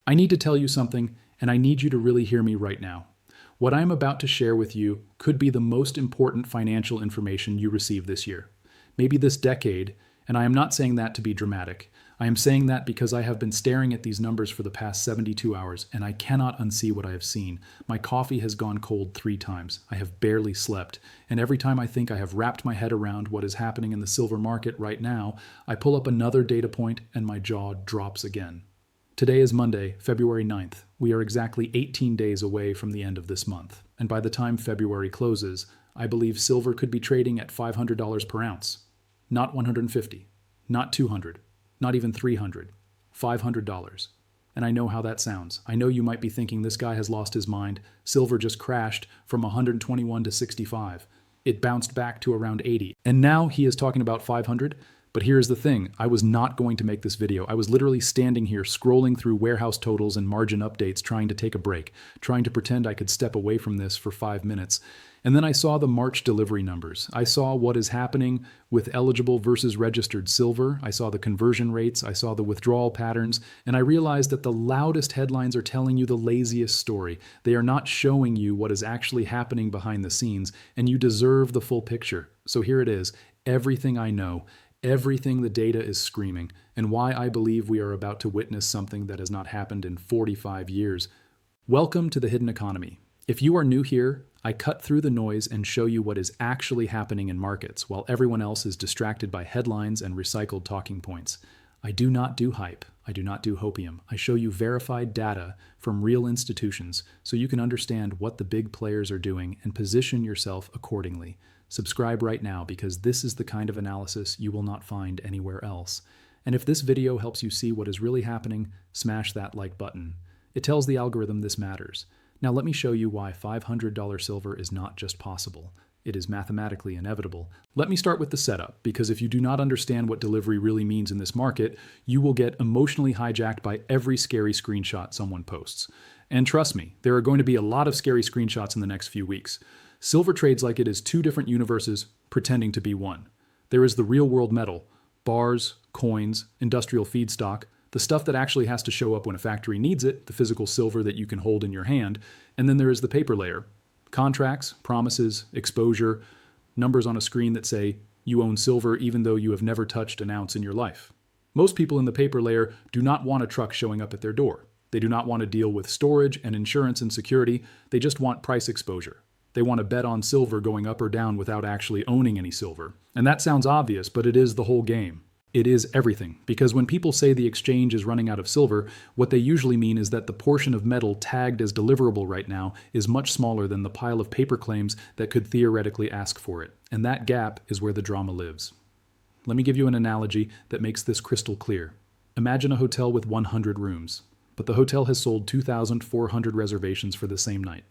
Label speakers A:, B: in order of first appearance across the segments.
A: I need to tell you something, and I need you to really hear me right now. What I'm about to share with you could be the most important financial information you receive this year, maybe this decade, and I am not saying that to be dramatic. I am saying that because I have been staring at these numbers for the past 72 hours, and I cannot unsee what I have seen. My coffee has gone cold 3 times. I have barely slept, and every time I think I have wrapped my head around what is happening in the silver market right now, I pull up another data point and my jaw drops again. Today is Monday, February 9th. We are exactly 18 days away from the end of this month, and by the time February closes, I believe silver could be trading at $500 per ounce. Not 150, not 200, not even 300, $500. And I know how that sounds. I know you might be thinking this guy has lost his mind. Silver just crashed from 121 to 65. It bounced back to around 80. And now he is talking about 500. But here's the thing, I was not going to make this video. I was literally standing here scrolling through warehouse totals and margin updates trying to take a break, trying to pretend I could step away from this for 5 minutes. And then I saw the March delivery numbers. I saw what is happening with eligible versus registered silver. I saw the conversion rates. I saw the withdrawal patterns. And I realized that the loudest headlines are telling you the laziest story. They are not showing you what is actually happening behind the scenes, and you deserve the full picture. So here it is, everything I know. Everything the data is screaming, and why I believe we are about to witness something that has not happened in 45 years. Welcome to the hidden economy. If you are new here, I cut through the noise and show you what is actually happening in markets, while everyone else is distracted by headlines and recycled talking points. I do not do hype. I do not do hopium. I show you verified data from real institutions so you can understand what the big players are doing and position yourself accordingly. Subscribe right now because this is the kind of analysis you will not find anywhere else. And if this video helps you see what is really happening, smash that like button. It tells the algorithm this matters. Now let me show you why $500 silver is not just possible. It is mathematically inevitable. Let me start with the setup, because if you do not understand what delivery really means in this market, you will get emotionally hijacked by every scary screenshot someone posts. And trust me, there are going to be a lot of scary screenshots in the next few weeks. Silver trades like it is 2 different universes pretending to be one. There is the real-world metal, bars, coins, industrial feedstock, the stuff that actually has to show up when a factory needs it, the physical silver that you can hold in your hand, and then there is the paper layer. Contracts, promises, exposure, numbers on a screen that say you own silver even though you have never touched an ounce in your life. Most people in the paper layer do not want a truck showing up at their door. They do not want to deal with storage and insurance and security. They just want price exposure. They want to bet on silver going up or down without actually owning any silver. And that sounds obvious, but it is the whole game. It is everything. Because when people say the exchange is running out of silver, what they usually mean is that the portion of metal tagged as deliverable right now is much smaller than the pile of paper claims that could theoretically ask for it. And that gap is where the drama lives. Let me give you an analogy that makes this crystal clear. Imagine a hotel with 100 rooms, but the hotel has sold 2,400 reservations for the same night.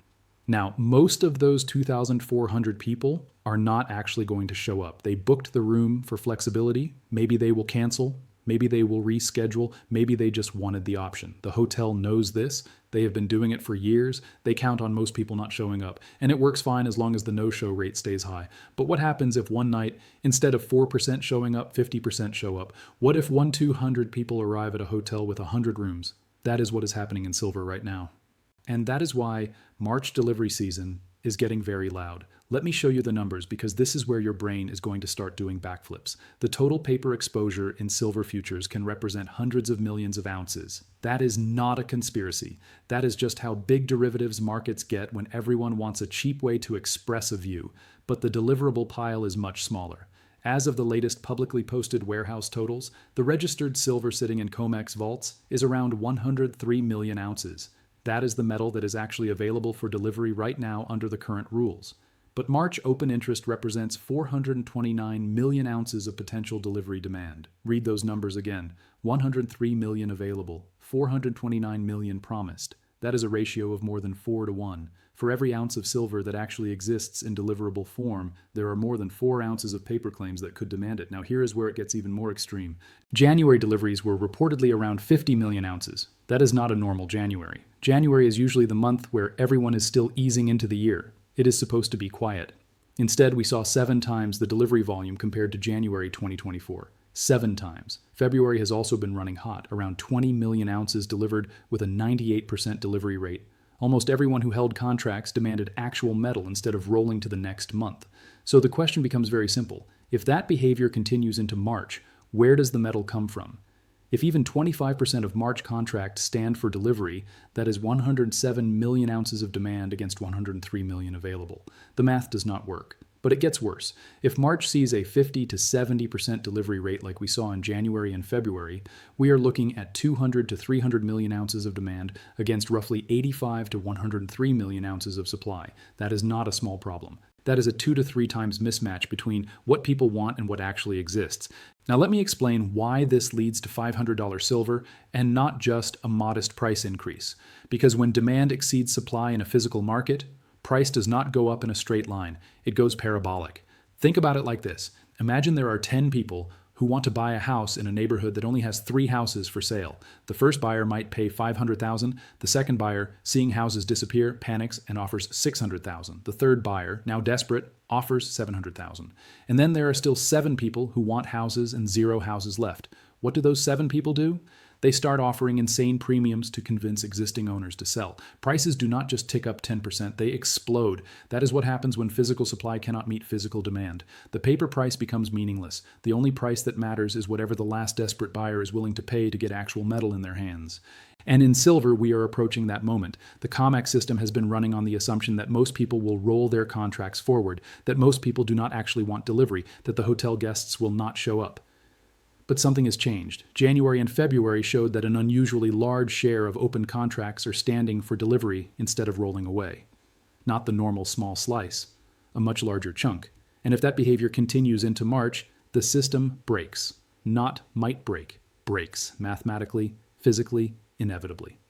A: Now, most of those 2,400 people are not actually going to show up. They booked the room for flexibility. Maybe they will cancel. Maybe they will reschedule. Maybe they just wanted the option. The hotel knows this. They have been doing it for years. They count on most people not showing up. And it works fine as long as the no-show rate stays high. But what happens if one night, instead of 4% showing up, 50% show up? What if 200 people arrive at a hotel with 100 rooms? That is what is happening in silver right now. And that is why March delivery season is getting very loud. Let me show you the numbers because this is where your brain is going to start doing backflips. The total paper exposure in silver futures can represent hundreds of millions of ounces. That is not a conspiracy. That is just how big derivatives markets get when everyone wants a cheap way to express a view. But the deliverable pile is much smaller. As of the latest publicly posted warehouse totals, the registered silver sitting in Comex vaults is around 103 million ounces. That is the metal that is actually available for delivery right now under the current rules. But March open interest represents 429 million ounces of potential delivery demand. Read those numbers again. 103 million available, 429 million promised. That is a ratio of more than 4 to 1. For every ounce of silver that actually exists in deliverable form, there are more than 4 ounces of paper claims that could demand it. Now here is where it gets even more extreme. January deliveries were reportedly around 50 million ounces. That is not a normal January. January is usually the month where everyone is still easing into the year. It is supposed to be quiet. Instead, we saw 7 times the delivery volume compared to January 2024. 7 times. February has also been running hot, around 20 million ounces delivered with a 98% delivery rate. Almost everyone who held contracts demanded actual metal instead of rolling to the next month. So the question becomes very simple. If that behavior continues into March, where does the metal come from? If even 25% of March contracts stand for delivery, that is 107 million ounces of demand against 103 million available. The math does not work. But it gets worse. If March sees a 50 to 70% delivery rate like we saw in January and February, we are looking at 200 to 300 million ounces of demand against roughly 85 to 103 million ounces of supply. That is not a small problem. That is a 2 to 3 times mismatch between what people want and what actually exists. Now let me explain why this leads to $500 silver and not just a modest price increase. Because when demand exceeds supply in a physical market, price does not go up in a straight line. It goes parabolic. Think about it like this. Imagine there are 10 people who want to buy a house in a neighborhood that only has 3 houses for sale. The first buyer might pay $500,000. The second buyer, seeing houses disappear, panics and offers $600,000. The third buyer, now desperate, offers $700,000. And then there are still 7 people who want houses and 0 houses left. What do those 7 people do? They start offering insane premiums to convince existing owners to sell. Prices do not just tick up 10%, they explode. That is what happens when physical supply cannot meet physical demand. The paper price becomes meaningless. The only price that matters is whatever the last desperate buyer is willing to pay to get actual metal in their hands. And in silver, we are approaching that moment. The Comex system has been running on the assumption that most people will roll their contracts forward, that most people do not actually want delivery, that the hotel guests will not show up. But something has changed. January and February showed that an unusually large share of open contracts are standing for delivery instead of rolling away. Not the normal small slice, a much larger chunk. And if that behavior continues into March, the system breaks. Not might break, breaks, mathematically, physically, inevitably.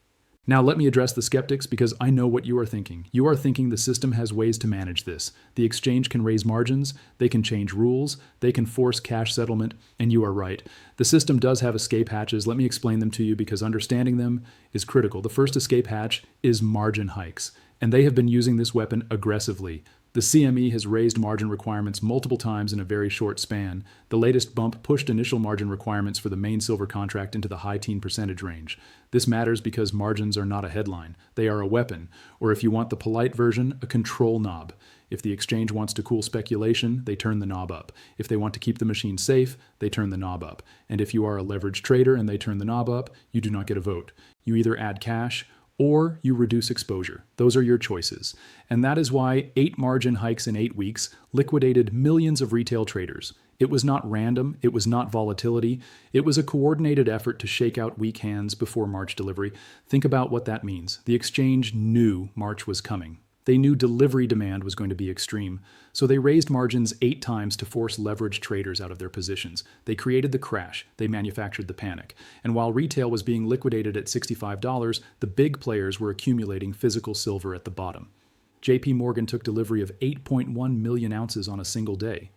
A: Now let me address the skeptics because I know what you are thinking. You are thinking the system has ways to manage this. The exchange can raise margins, they can change rules, they can force cash settlement, and you are right. The system does have escape hatches. Let me explain them to you because understanding them is critical. The first escape hatch is margin hikes, and they have been using this weapon aggressively. The CME has raised margin requirements multiple times in a very short span. The latest bump pushed initial margin requirements for the main silver contract into the high teen percentage range. This matters because margins are not a headline. They are a weapon, or if you want the polite version, a control knob. If the exchange wants to cool speculation, they turn the knob up. If they want to keep the machine safe, they turn the knob up. And if you are a leveraged trader and they turn the knob up, you do not get a vote. You either add cash or you reduce exposure. Those are your choices. And that is why 8 margin hikes in 8 weeks liquidated millions of retail traders. It was not random, it was not volatility, it was a coordinated effort to shake out weak hands before March delivery. Think about what that means. The exchange knew March was coming. They knew delivery demand was going to be extreme, so they raised margins 8 times to force leveraged traders out of their positions. They created the crash, they manufactured the panic. And while retail was being liquidated at $65, the big players were accumulating physical silver at the bottom. JP Morgan took delivery of 8.1 million ounces on a single day.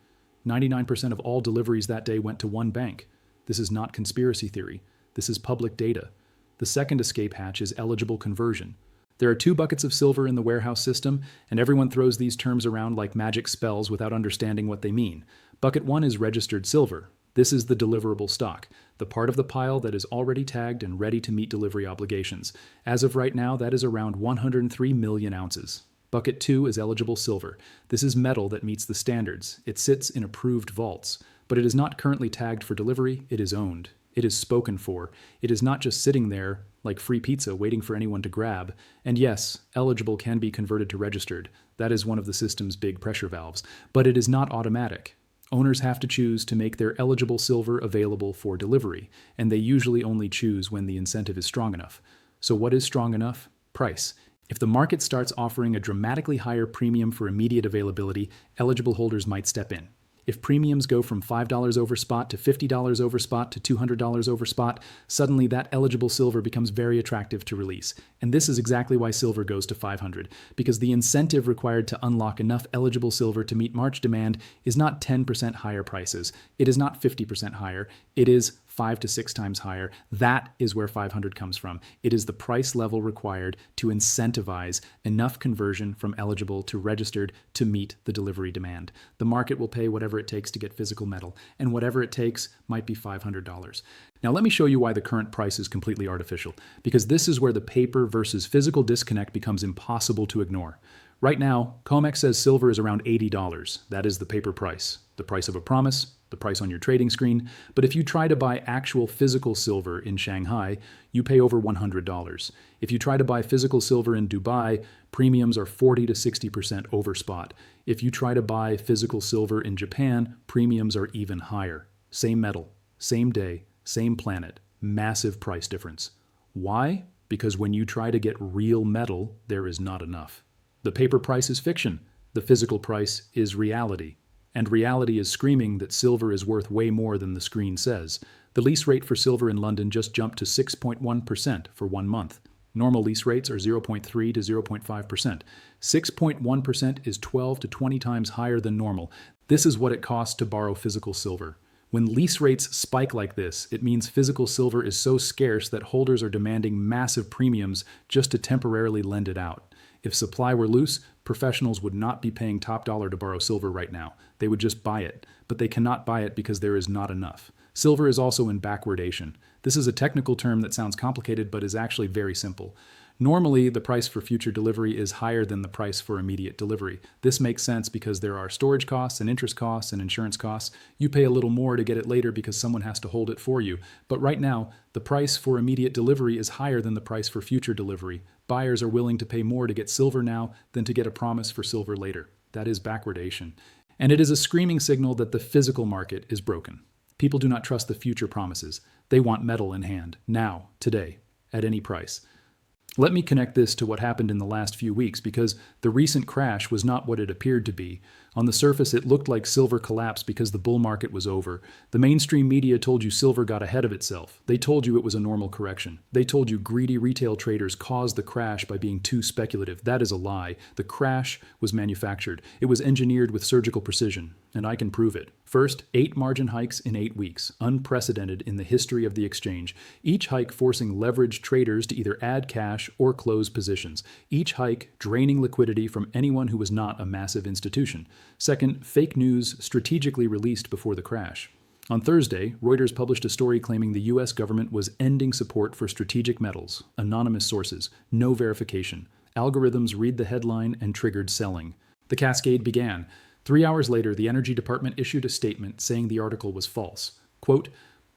A: 99% of all deliveries that day went to one bank. This is not conspiracy theory. This is public data. The second escape hatch is eligible conversion. There are 2 buckets of silver in the warehouse system, and everyone throws these terms around like magic spells without understanding what they mean. Bucket 1 is registered silver. This is the deliverable stock, the part of the pile that is already tagged and ready to meet delivery obligations. As of right now, that is around 103 million ounces. Bucket 2 is eligible silver. This is metal that meets the standards. It sits in approved vaults, but it is not currently tagged for delivery, it is owned. It is spoken for. It is not just sitting there like free pizza waiting for anyone to grab. And yes, eligible can be converted to registered. That is one of the system's big pressure valves. But it is not automatic. Owners have to choose to make their eligible silver available for delivery, and they usually only choose when the incentive is strong enough. So what is strong enough? Price. If the market starts offering a dramatically higher premium for immediate availability, eligible holders might step in. If premiums go from $5 over spot to $50 over spot to $200 over spot, suddenly that eligible silver becomes very attractive to release. And this is exactly why silver goes to 500, because the incentive required to unlock enough eligible silver to meet March demand is not 10% higher prices. It is not 50% higher. It is 5 to 6 times higher. That is where 500 comes from. It is the price level required to incentivize enough conversion from eligible to registered to meet the delivery demand. The market will pay whatever it takes to get physical metal, and whatever it takes might be $500. Now let me show you why the current price is completely artificial, because this is where the paper versus physical disconnect becomes impossible to ignore. Right now, Comex says silver is around $80. That is the paper price, the price of a promise, the price on your trading screen. But if you try to buy actual physical silver in Shanghai, you pay over $100. If you try to buy physical silver in Dubai, premiums are 40 to 60% over spot. If you try to buy physical silver in Japan, premiums are even higher. Same metal, same day, same planet, massive price difference. Why? Because when you try to get real metal, there is not enough. The paper price is fiction. The physical price is reality. And reality is screaming that silver is worth way more than the screen says. The lease rate for silver in London just jumped to 6.1% for 1 month. Normal lease rates are 0.3 to 0.5%. 6.1% is 12 to 20 times higher than normal. This is what it costs to borrow physical silver. When lease rates spike like this, it means physical silver is so scarce that holders are demanding massive premiums just to temporarily lend it out. If supply were loose, professionals would not be paying top dollar to borrow silver right now. They would just buy it, but they cannot buy it because there is not enough. Silver is also in backwardation. This is a technical term that sounds complicated but is actually very simple. Normally, the price for future delivery is higher than the price for immediate delivery. This makes sense because there are storage costs and interest costs and insurance costs. You pay a little more to get it later because someone has to hold it for you. But right now, the price for immediate delivery is higher than the price for future delivery. Buyers are willing to pay more to get silver now than to get a promise for silver later. That is backwardation. And it is a screaming signal that the physical market is broken. People do not trust the future promises. They want metal in hand, now, today, at any price. Let me connect this to what happened in the last few weeks, because the recent crash was not what it appeared to be. On the surface, it looked like silver collapsed because the bull market was over. The mainstream media told you silver got ahead of itself. They told you it was a normal correction. They told you greedy retail traders caused the crash by being too speculative. That is a lie. The crash was manufactured. It was engineered with surgical precision, and I can prove it. First, 8 margin hikes in 8 weeks, unprecedented in the history of the exchange. Each hike forcing leveraged traders to either add cash or close positions. Each hike draining liquidity from anyone who was not a massive institution. Second, fake news strategically released before the crash. On Thursday, Reuters published a story claiming the U.S. government was ending support for strategic metals, anonymous sources, no verification. Algorithms read the headline and triggered selling. The cascade began. 3 hours later, the Energy Department issued a statement saying the article was false. Quote,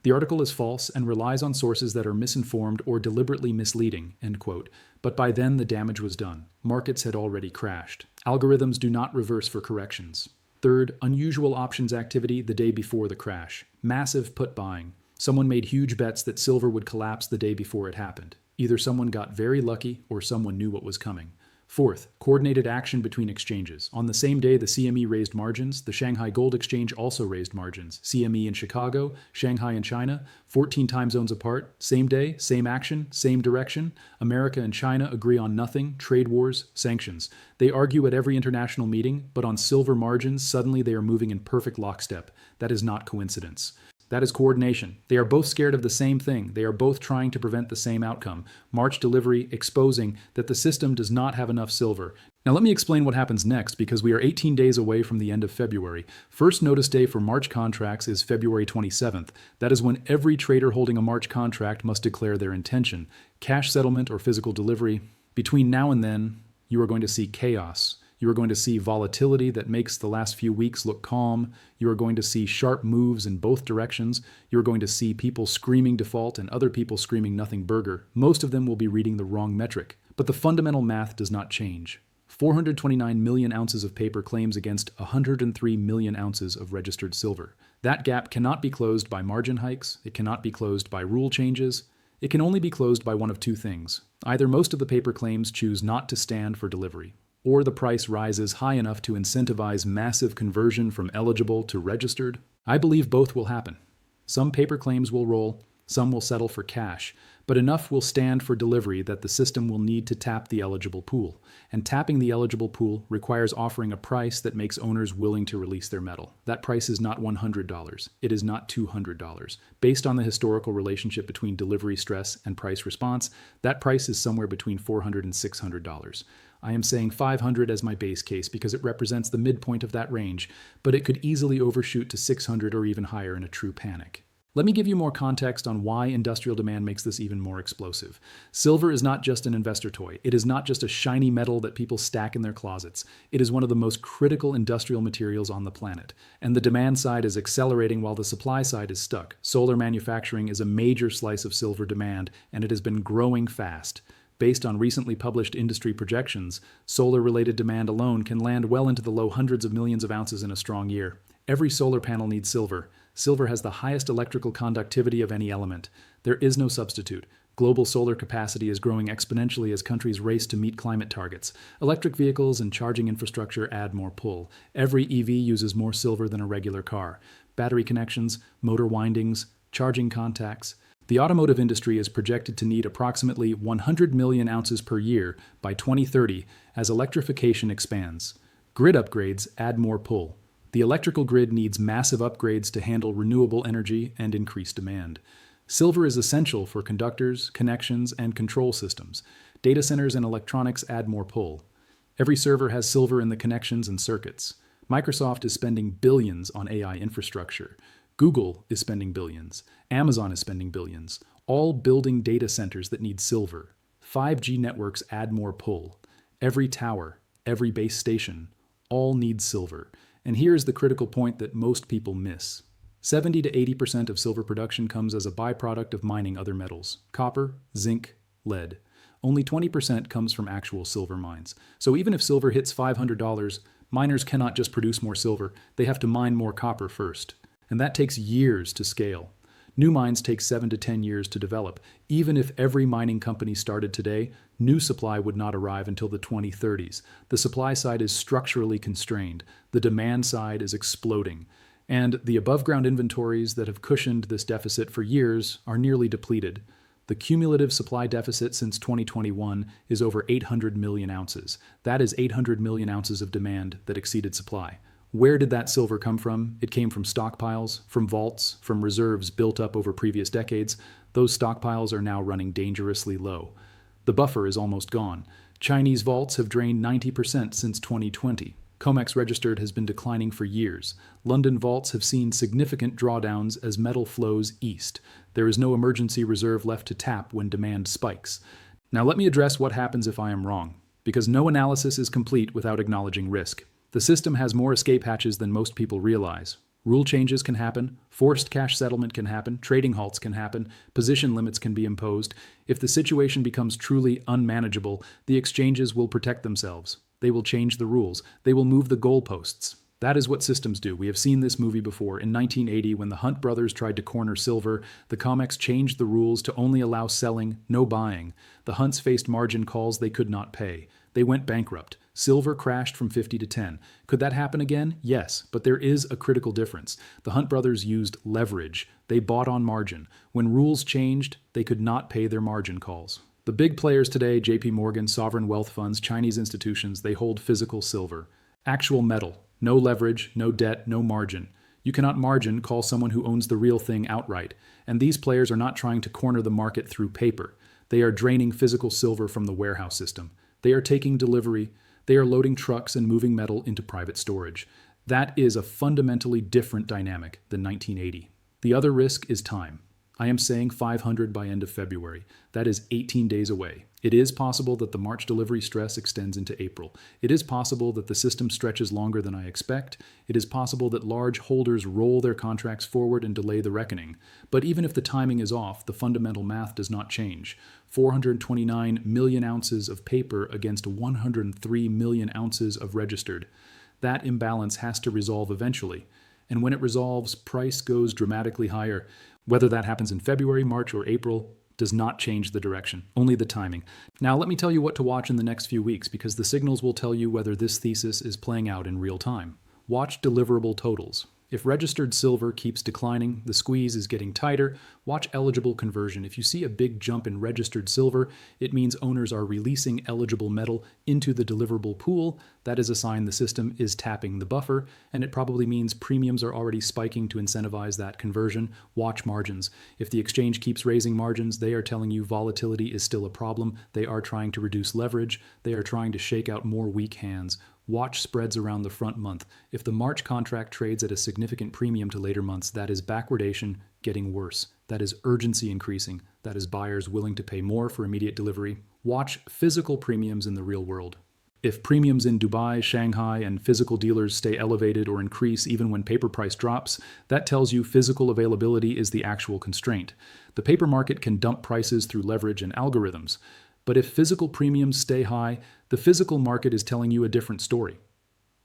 A: "The article is false and relies on sources that are misinformed or deliberately misleading," end quote. But by then, the damage was done. Markets had already crashed. Algorithms do not reverse for corrections. Third, unusual options activity the day before the crash. Massive put buying. Someone made huge bets that silver would collapse the day before it happened. Either someone got very lucky or someone knew what was coming. Fourth, coordinated action between exchanges. On the same day the CME raised margins, the Shanghai Gold Exchange also raised margins. CME in Chicago, Shanghai in China, 14 time zones apart, same day, same action, same direction. America and China agree on nothing, trade wars, sanctions. They argue at every international meeting, but on silver margins, suddenly they are moving in perfect lockstep. That is not coincidence. That is coordination. They are both scared of the same thing. They are both trying to prevent the same outcome. March delivery exposing that the system does not have enough silver. Now let me explain what happens next, because we are 18 days away from the end of February. First notice day for March contracts is February 27th. That is when every trader holding a March contract must declare their intention. Cash settlement or physical delivery. Between now and then, you are going to see chaos. You are going to see volatility that makes the last few weeks look calm. You are going to see sharp moves in both directions. You are going to see people screaming default and other people screaming nothing burger. Most of them will be reading the wrong metric. But the fundamental math does not change. 429 million ounces of paper claims against 103 million ounces of registered silver. That gap cannot be closed by margin hikes. It cannot be closed by rule changes. It can only be closed by one of two things. Either most of the paper claims choose not to stand for delivery, or the price rises high enough to incentivize massive conversion from eligible to registered. I believe both will happen. Some paper claims will roll, some will settle for cash, but enough will stand for delivery that the system will need to tap the eligible pool. And tapping the eligible pool requires offering a price that makes owners willing to release their metal. That price is not $100. It is not $200. Based on the historical relationship between delivery stress and price response, that price is somewhere between $400 and $600. I am saying $500 as my base case because it represents the midpoint of that range, but it could easily overshoot to $600 or even higher in a true panic. Let me give you more context on why industrial demand makes this even more explosive. Silver is not just an investor toy. It is not just a shiny metal that people stack in their closets. It is one of the most critical industrial materials on the planet. And the demand side is accelerating while the supply side is stuck. Solar manufacturing is a major slice of silver demand, and it has been growing fast. Based on recently published industry projections, solar-related demand alone can land well into the low hundreds of millions of ounces in a strong year. Every solar panel needs silver. Silver has the highest electrical conductivity of any element. There is no substitute. Global solar capacity is growing exponentially as countries race to meet climate targets. Electric vehicles and charging infrastructure add more pull. Every EV uses more silver than a regular car. Battery connections, motor windings, charging contacts. The automotive industry is projected to need approximately 100 million ounces per year by 2030 as electrification expands. Grid upgrades add more pull. The electrical grid needs massive upgrades to handle renewable energy and increase demand. Silver is essential for conductors, connections, and control systems. Data centers and electronics add more pull. Every server has silver in the connections and circuits. Microsoft is spending billions on AI infrastructure. Google is spending billions. Amazon is spending billions, all building data centers that need silver. 5G networks add more pull. Every tower, every base station, all need silver. And here's the critical point that most people miss. 70 to 80% of silver production comes as a byproduct of mining other metals: copper, zinc, lead. Only 20% comes from actual silver mines. So even if silver hits $500, miners cannot just produce more silver, they have to mine more copper first. And that takes years to scale. New mines take 7 to 10 years to develop. Even if every mining company started today, new supply would not arrive until the 2030s. The supply side is structurally constrained. The demand side is exploding. And the above-ground inventories that have cushioned this deficit for years are nearly depleted. The cumulative supply deficit since 2021 is over 800 million ounces. That is 800 million ounces of demand that exceeded supply. Where did that silver come from? It came from stockpiles, from vaults, from reserves built up over previous decades. Those stockpiles are now running dangerously low. The buffer is almost gone. Chinese vaults have drained 90% since 2020. Comex registered has been declining for years. London vaults have seen significant drawdowns as metal flows east. There is no emergency reserve left to tap when demand spikes. Now let me address what happens if I am wrong, because no analysis is complete without acknowledging risk. The system has more escape hatches than most people realize. Rule changes can happen, forced cash settlement can happen, trading halts can happen, position limits can be imposed. If the situation becomes truly unmanageable, the exchanges will protect themselves. They will change the rules. They will move the goalposts. That is what systems do. We have seen this movie before. In 1980, when the Hunt brothers tried to corner silver, the Comex changed the rules to only allow selling, no buying. The Hunts faced margin calls they could not pay. They went bankrupt. Silver crashed from 50 to 10. Could that happen again? Yes, but there is a critical difference. The Hunt brothers used leverage. They bought on margin. When rules changed, they could not pay their margin calls. The big players today, JP Morgan, sovereign wealth funds, Chinese institutions, they hold physical silver. Actual metal. No leverage, no debt, no margin. You cannot margin call someone who owns the real thing outright. And these players are not trying to corner the market through paper. They are draining physical silver from the warehouse system. They are taking delivery. They are loading trucks and moving metal into private storage. That is a fundamentally different dynamic than 1980. The other risk is time. I am saying 500 by end of February. That is 18 days away. It is possible that the March delivery stress extends into April. It is possible that the system stretches longer than I expect. It is possible that large holders roll their contracts forward and delay the reckoning. But even if the timing is off, the fundamental math does not change. 429 million ounces of paper against 103 million ounces of registered. That imbalance has to resolve eventually. And when it resolves, price goes dramatically higher. Whether that happens in February, March, or April does not change the direction, only the timing. Now let me tell you what to watch in the next few weeks, because the signals will tell you whether this thesis is playing out in real time. Watch deliverable totals. If registered silver keeps declining, the squeeze is getting tighter, watch eligible conversion. If you see a big jump in registered silver, it means owners are releasing eligible metal into the deliverable pool. That is a sign the system is tapping the buffer, and it probably means premiums are already spiking to incentivize that conversion. Watch margins. If the exchange keeps raising margins, they are telling you volatility is still a problem. They are trying to reduce leverage. They are trying to shake out more weak hands. Watch spreads around the front month. If the March contract trades at a significant premium to later months, that is backwardation getting worse. That is urgency increasing. That is buyers willing to pay more for immediate delivery. Watch physical premiums in the real world. If premiums in Dubai, Shanghai, and physical dealers stay elevated or increase even when paper price drops, that tells you physical availability is the actual constraint. The paper market can dump prices through leverage and algorithms. But if physical premiums stay high, the physical market is telling you a different story.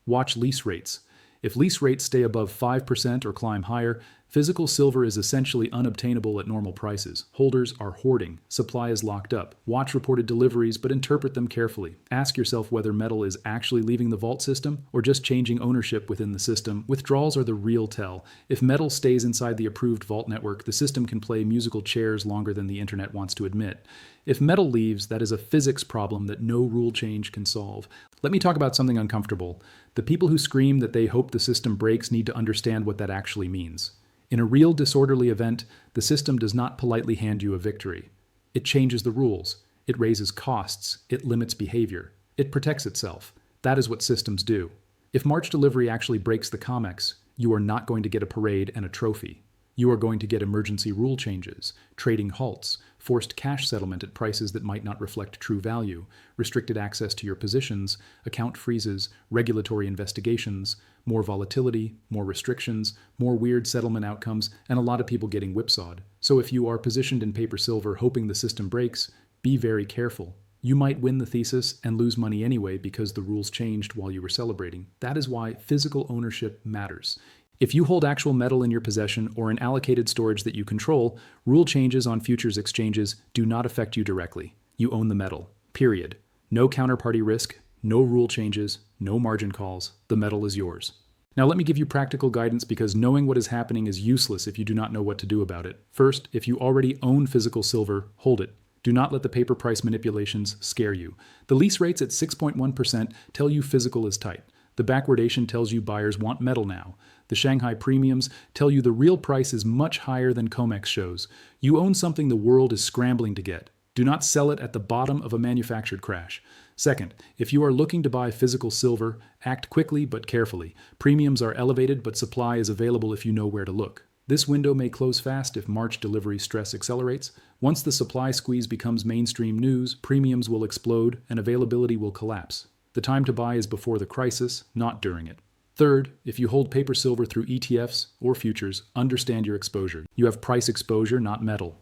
A: Watch lease rates. If lease rates stay above 5% or climb higher, physical silver is essentially unobtainable at normal prices. Holders are hoarding. Supply is locked up. Watch reported deliveries, but interpret them carefully. Ask yourself whether metal is actually leaving the vault system or just changing ownership within the system. Withdrawals are the real tell. If metal stays inside the approved vault network, the system can play musical chairs longer than the internet wants to admit. If metal leaves, that is a physics problem that no rule change can solve. Let me talk about something uncomfortable. The people who scream that they hope the system breaks need to understand what that actually means. In a real disorderly event, the system does not politely hand you a victory. It changes the rules. It raises costs. It limits behavior. It protects itself. That is what systems do. If March delivery actually breaks the Comex, you are not going to get a parade and a trophy. You are going to get emergency rule changes, trading halts, forced cash settlement at prices that might not reflect true value, restricted access to your positions, account freezes, regulatory investigations, more volatility, more restrictions, more weird settlement outcomes, and a lot of people getting whipsawed. So if you are positioned in paper silver hoping the system breaks, be very careful. You might win the thesis and lose money anyway because the rules changed while you were celebrating. That is why physical ownership matters. If you hold actual metal in your possession or in allocated storage that you control, rule changes on futures exchanges do not affect you directly. You own the metal, period. No counterparty risk, no rule changes, no margin calls. The metal is yours. Now let me give you practical guidance because knowing what is happening is useless if you do not know what to do about it. First, if you already own physical silver, hold it. Do not let the paper price manipulations scare you. The lease rates at 6.1% tell you physical is tight. The backwardation tells you buyers want metal now. The Shanghai premiums tell you the real price is much higher than Comex shows. You own something the world is scrambling to get. Do not sell it at the bottom of a manufactured crash. Second, if you are looking to buy physical silver, act quickly but carefully. Premiums are elevated, but supply is available if you know where to look. This window may close fast if March delivery stress accelerates. Once the supply squeeze becomes mainstream news, premiums will explode and availability will collapse. The time to buy is before the crisis, not during it. Third, if you hold paper silver through ETFs or futures, understand your exposure. You have price exposure, not metal.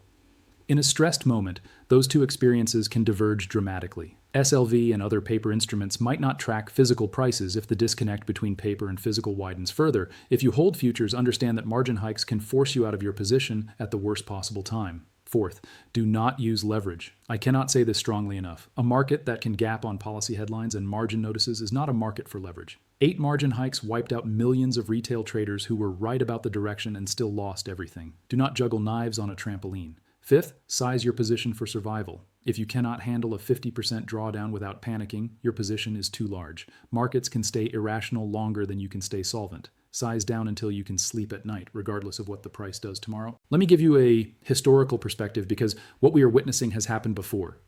A: In a stressed moment, those two experiences can diverge dramatically. SLV and other paper instruments might not track physical prices if the disconnect between paper and physical widens further. If you hold futures, understand that margin hikes can force you out of your position at the worst possible time. Fourth, do not use leverage. I cannot say this strongly enough. A market that can gap on policy headlines and margin notices is not a market for leverage. 8 margin hikes wiped out millions of retail traders who were right about the direction and still lost everything. Do not juggle knives on a trampoline. Fifth, size your position for survival. If you cannot handle a 50% drawdown without panicking, your position is too large. Markets can stay irrational longer than you can stay solvent. Size down until you can sleep at night, regardless of what the price does tomorrow. Let me give you a historical perspective because what we are witnessing has happened before.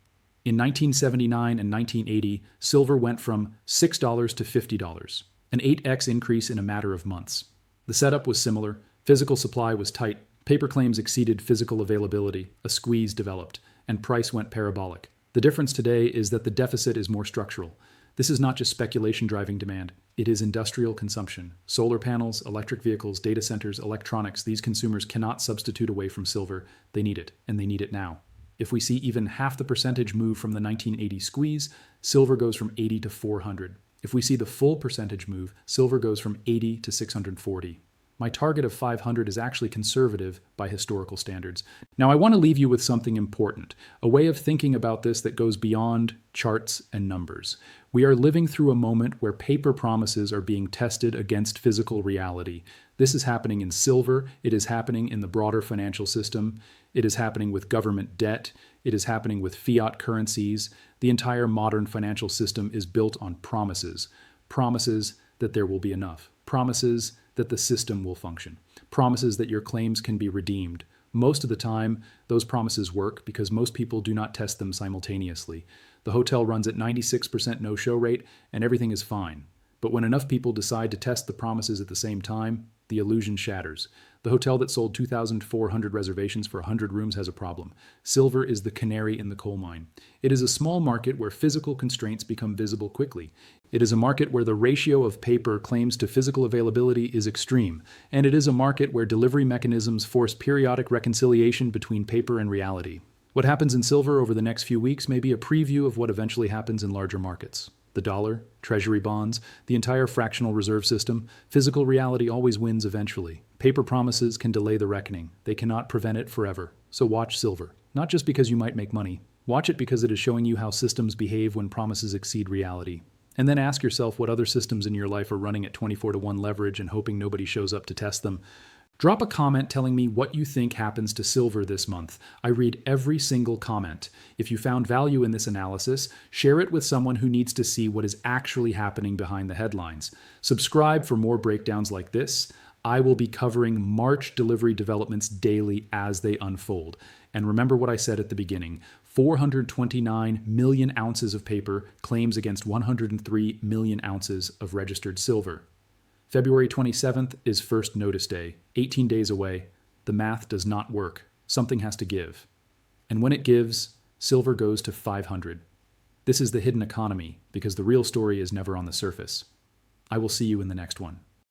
A: In 1979 and 1980, silver went from $6 to $50, an 8x increase in a matter of months. The setup was similar. Physical supply was tight. Paper claims exceeded physical availability. A squeeze developed, and price went parabolic. The difference today is that the deficit is more structural. This is not just speculation driving demand. It is industrial consumption. Solar panels, electric vehicles, data centers, electronics, these consumers cannot substitute away from silver. They need it, and they need it now. If we see even half the percentage move from the 1980 squeeze, silver goes from 80 to 400. If we see the full percentage move, silver goes from 80 to 640. My target of 500 is actually conservative by historical standards. Now, I want to leave you with something important, a way of thinking about this that goes beyond charts and numbers. We are living through a moment where paper promises are being tested against physical reality. This is happening in silver. It is happening in the broader financial system. It is happening with government debt. It is happening with fiat currencies. The entire modern financial system is built on promises. Promises that there will be enough. Promises that the system will function. Promises that your claims can be redeemed. Most of the time, those promises work because most people do not test them simultaneously. The hotel runs at 96% no-show rate and everything is fine. But when enough people decide to test the promises at the same time, the illusion shatters. The hotel that sold 2,400 reservations for 100 rooms has a problem. Silver is the canary in the coal mine. It is a small market where physical constraints become visible quickly. It is a market where the ratio of paper claims to physical availability is extreme, and it is a market where delivery mechanisms force periodic reconciliation between paper and reality. What happens in silver over the next few weeks may be a preview of what eventually happens in larger markets. The dollar, treasury bonds, the entire fractional reserve system, physical reality always wins eventually. Paper promises can delay the reckoning. They cannot prevent it forever. So watch silver. Not just because you might make money. Watch it because it is showing you how systems behave when promises exceed reality. And then ask yourself what other systems in your life are running at 24-to-1 leverage and hoping nobody shows up to test them. Drop a comment telling me what you think happens to silver this month. I read every single comment. If you found value in this analysis, share it with someone who needs to see what is actually happening behind the headlines. Subscribe for more breakdowns like this. I will be covering March delivery developments daily as they unfold. And remember what I said at the beginning, 429 million ounces of paper claims against 103 million ounces of registered silver. February 27th is first notice day, 18 days away. The math does not work. Something has to give. And when it gives, silver goes to 500. This is the hidden economy because the real story is never on the surface. I will see you in the next one.